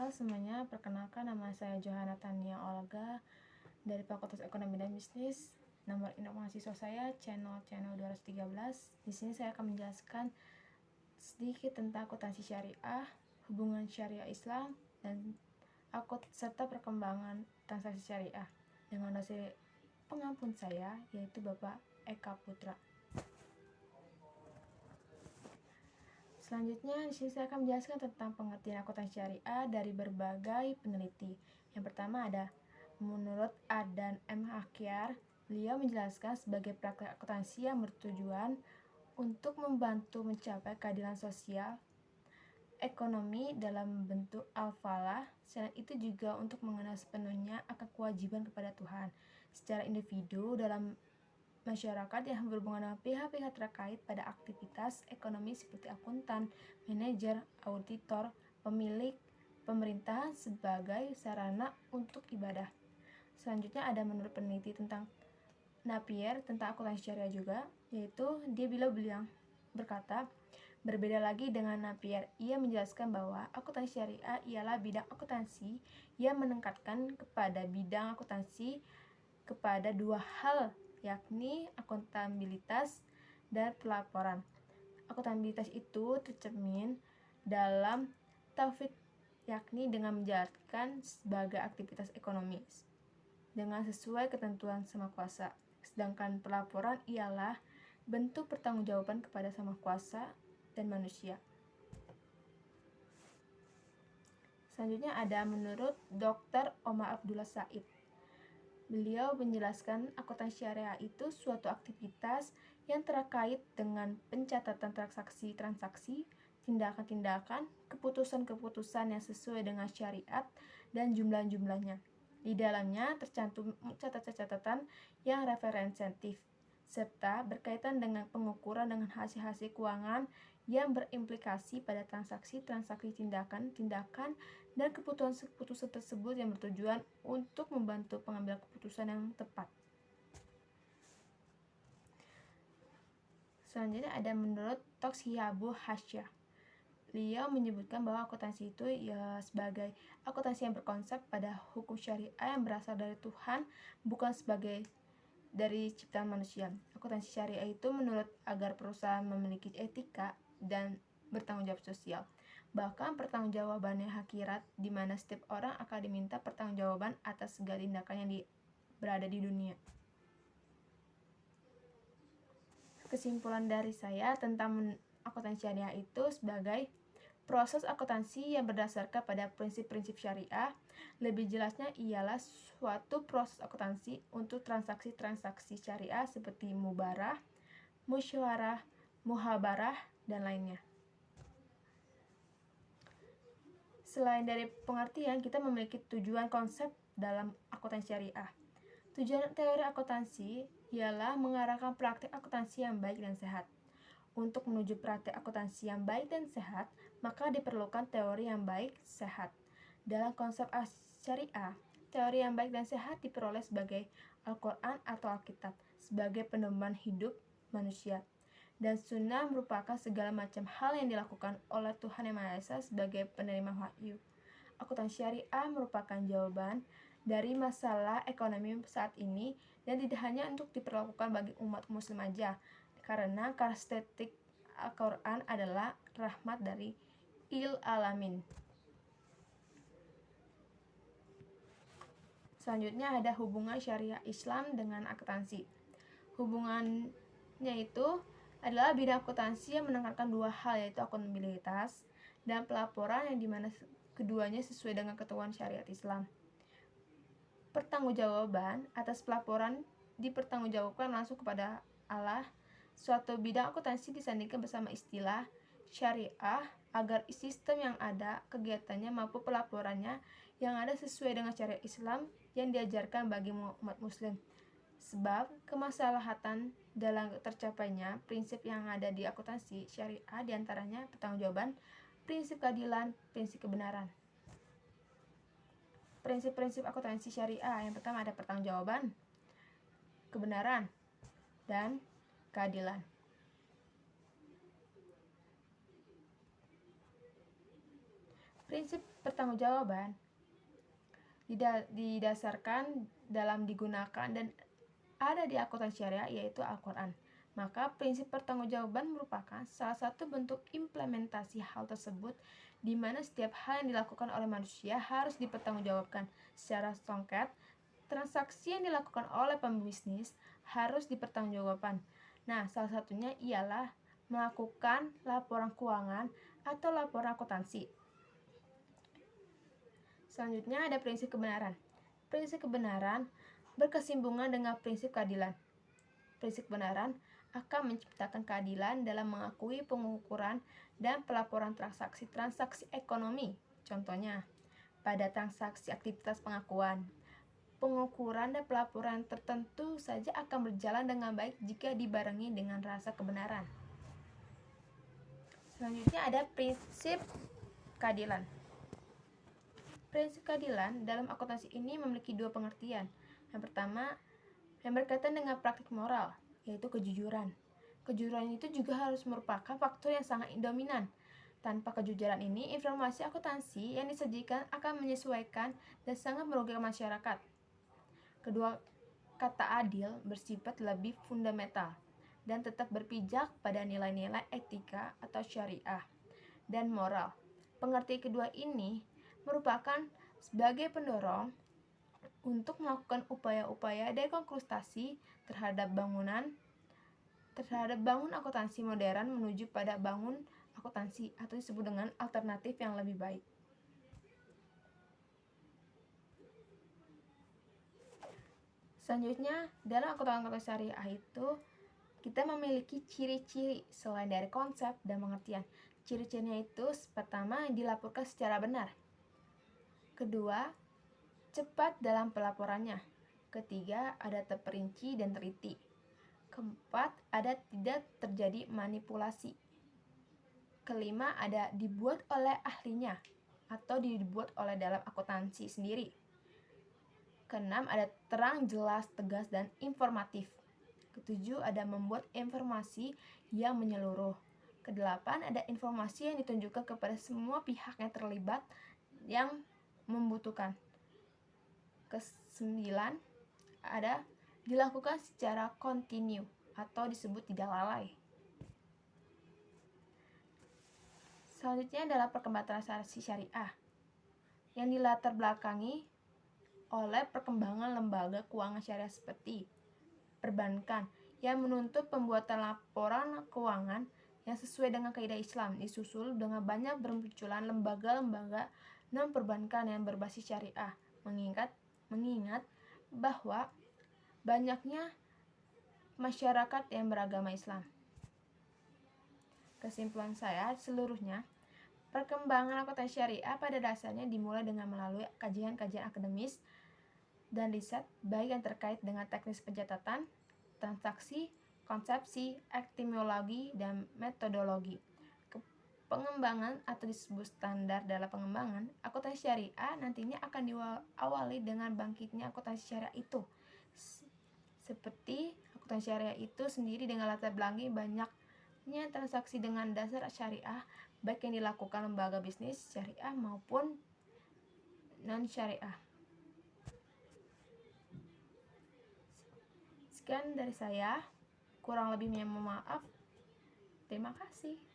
Halo semuanya, perkenalkan nama saya Johanna Tania Olga dari Fakultas Ekonomi dan Bisnis. Nomor induk mahasiswa saya channel 213. Di sini saya akan menjelaskan sedikit tentang akuntansi syariah, hubungan syariah Islam, dan serta perkembangan transaksi syariah dengan dosen pengampun saya yaitu Bapak Eka Putra. Selanjutnya, di sini saya akan menjelaskan tentang pengertian akuntansi syariah dari berbagai peneliti. Yang pertama ada menurut Adan M. Hakyar, beliau menjelaskan sebagai praktek akuntansi yang bertujuan untuk membantu mencapai keadilan sosial, ekonomi dalam bentuk al-falah. Selain itu juga untuk mengenal sepenuhnya akan kewajiban kepada Tuhan secara individu dalam masyarakat yang berhubungan dengan pihak-pihak terkait pada aktivitas ekonomi seperti akuntan, manajer, auditor, pemilik, pemerintahan sebagai sarana untuk ibadah. Selanjutnya ada menurut peneliti tentang Napier tentang akuntansi syariah juga, yaitu beliau berkata, berbeda lagi dengan Napier, ia menjelaskan bahwa akuntansi syariah ialah bidang akuntansi yang meningkatkan kepada bidang akuntansi kepada dua hal, yakni akuntabilitas dan pelaporan. Akuntabilitas itu tercermin dalam taufik, yakni dengan menjalankan sebagai aktivitas ekonomi dengan sesuai ketentuan Sama Kuasa. Sedangkan pelaporan ialah bentuk pertanggungjawaban kepada Sama Kuasa dan manusia. Selanjutnya ada menurut Dr. Omar Abdullah Said. Beliau menjelaskan akuntansi syariah itu suatu aktivitas yang terkait dengan pencatatan transaksi-transaksi, tindakan-tindakan, keputusan-keputusan yang sesuai dengan syariat dan jumlah-jumlahnya. Di dalamnya tercantum catatan-catatan yang referensiatif, serta berkaitan dengan pengukuran dengan hasil-hasil keuangan yang berimplikasi pada transaksi-transaksi, tindakan-tindakan, dan keputusan-keputusan tersebut yang bertujuan untuk membantu pengambilan keputusan yang tepat. Selanjutnya ada menurut Tokshiyabu Hasyah. Beliau menyebutkan bahwa akuntansi itu sebagai akuntansi yang berkonsep pada hukum syariah yang berasal dari Tuhan, bukan sebagai dari ciptaan manusia. Akuntansi syariah itu menurut agar perusahaan memiliki etika dan bertanggung jawab sosial. Bahkan pertanggungjawabannya akhirat, di mana setiap orang akan diminta pertanggungjawaban atas segala tindakan yang berada di dunia. Kesimpulan dari saya tentang akuntansi syariah itu sebagai proses akuntansi yang berdasarkan pada prinsip-prinsip syariah. Lebih jelasnya ialah suatu proses akuntansi untuk transaksi-transaksi syariah seperti mubarah, musyawarah, muhabarah, dan lainnya. Selain dari pengertian, kita memiliki tujuan konsep dalam akuntansi syariah. Tujuan teori akuntansi ialah mengarahkan praktik akuntansi yang baik dan sehat. Untuk menuju praktik akuntansi yang baik dan sehat, maka diperlukan teori yang baik, sehat. Dalam konsep syariah, teori yang baik dan sehat diperoleh sebagai Al-Quran atau Alkitab, sebagai pedoman hidup manusia. Dan sunnah merupakan segala macam hal yang dilakukan oleh Tuhan Yang Maha Esa sebagai penerima wahyu. Akuntansi syariah merupakan jawaban dari masalah ekonomi saat ini dan tidak hanya untuk diperlakukan bagi umat muslim aja, karena karakteristik Al-Quran adalah rahmat dari alamin. Selanjutnya ada hubungan syariah Islam dengan akuntansi. Hubungannya itu adalah bidang akuntansi yang menekankan dua hal, yaitu akuntabilitas dan pelaporan, yang dimana keduanya sesuai dengan ketentuan syariat Islam. Pertanggungjawaban atas pelaporan dipertanggungjawabkan langsung kepada Allah. Suatu bidang akuntansi disandingkan bersama istilah syariah agar sistem yang ada, kegiatannya maupun pelaporannya yang ada sesuai dengan syariat Islam yang diajarkan bagi umat muslim. Sebab kemaslahatan dalam tercapainya prinsip yang ada di akuntansi syariah diantaranya pertanggungjawaban, prinsip keadilan, prinsip kebenaran. Prinsip-prinsip akuntansi syariah yang pertama ada pertanggungjawaban, kebenaran, dan keadilan. Prinsip pertanggungjawaban didasarkan dalam digunakan dan ada di akuntansi syariah, yaitu Al-Quran. Maka prinsip pertanggungjawaban merupakan salah satu bentuk implementasi hal tersebut, di mana setiap hal yang dilakukan oleh manusia harus dipertanggungjawabkan. Secara singkat, transaksi yang dilakukan oleh pembisnis harus dipertanggungjawabkan. Nah, salah satunya ialah melakukan laporan keuangan atau laporan akuntansi. Selanjutnya ada prinsip kebenaran. Prinsip kebenaran berkesinambungan dengan prinsip keadilan. Prinsip kebenaran akan menciptakan keadilan dalam mengakui pengukuran dan pelaporan transaksi-transaksi ekonomi. Contohnya, pada transaksi aktivitas pengakuan, pengukuran dan pelaporan tertentu saja akan berjalan dengan baik jika dibarengi dengan rasa kebenaran. Selanjutnya ada prinsip keadilan. Prinsip keadilan dalam akuntansi ini memiliki dua pengertian. Yang pertama, yang berkaitan dengan praktik moral, yaitu kejujuran. Kejujuran itu juga harus merupakan faktor yang sangat dominan. Tanpa kejujuran ini, informasi akuntansi yang disajikan akan menyesuaikan dan sangat merugikan masyarakat. Kedua, kata adil bersifat lebih fundamental dan tetap berpijak pada nilai-nilai etika atau syariah dan moral. Pengertian kedua ini merupakan sebagai pendorong untuk melakukan upaya-upaya dekonstruksi terhadap bangun akuntansi modern menuju pada bangun akuntansi atau disebut dengan alternatif yang lebih baik. Selanjutnya, dalam akuntansi syariah itu kita memiliki ciri-ciri selain dari konsep dan pengertian. Ciri-cirinya itu pertama, dilaporkan secara benar. Kedua, cepat dalam pelaporannya. Ketiga, ada terperinci dan teliti. Keempat, ada tidak terjadi manipulasi. Kelima, ada dibuat oleh ahlinya atau dibuat oleh dalam akuntansi sendiri. Keenam, ada terang, jelas, tegas, dan informatif. Ketujuh, ada membuat informasi yang menyeluruh. Kedelapan, ada informasi yang ditunjukkan kepada semua pihak yang terlibat yang membutuhkan. Kesembilan, ada dilakukan secara kontinu atau disebut tidak lalai. Selanjutnya adalah perkembangan transaksi syariah yang dilatar belakangi oleh perkembangan lembaga keuangan syariah seperti perbankan yang menuntut pembuatan laporan keuangan yang sesuai dengan kaidah Islam, disusul dengan banyak bermunculan lembaga-lembaga non-perbankan yang berbasis syariah, mengingat bahwa banyaknya masyarakat yang beragama Islam. Kesimpulan saya seluruhnya, perkembangan akuntansi syariah pada dasarnya dimulai dengan melalui kajian-kajian akademis dan riset baik yang terkait dengan teknis pencatatan, transaksi, konsepsi, etimologi, dan metodologi. Pengembangan atau disebut standar dalam pengembangan akuntansi syariah nantinya akan diawali dengan bangkitnya akuntansi syariah itu. Seperti akuntansi syariah itu sendiri dengan latar belakang banyaknya transaksi dengan dasar syariah, baik yang dilakukan lembaga bisnis syariah maupun non-syariah. Sekian dari saya, kurang lebihnya mohon maaf. Terima kasih.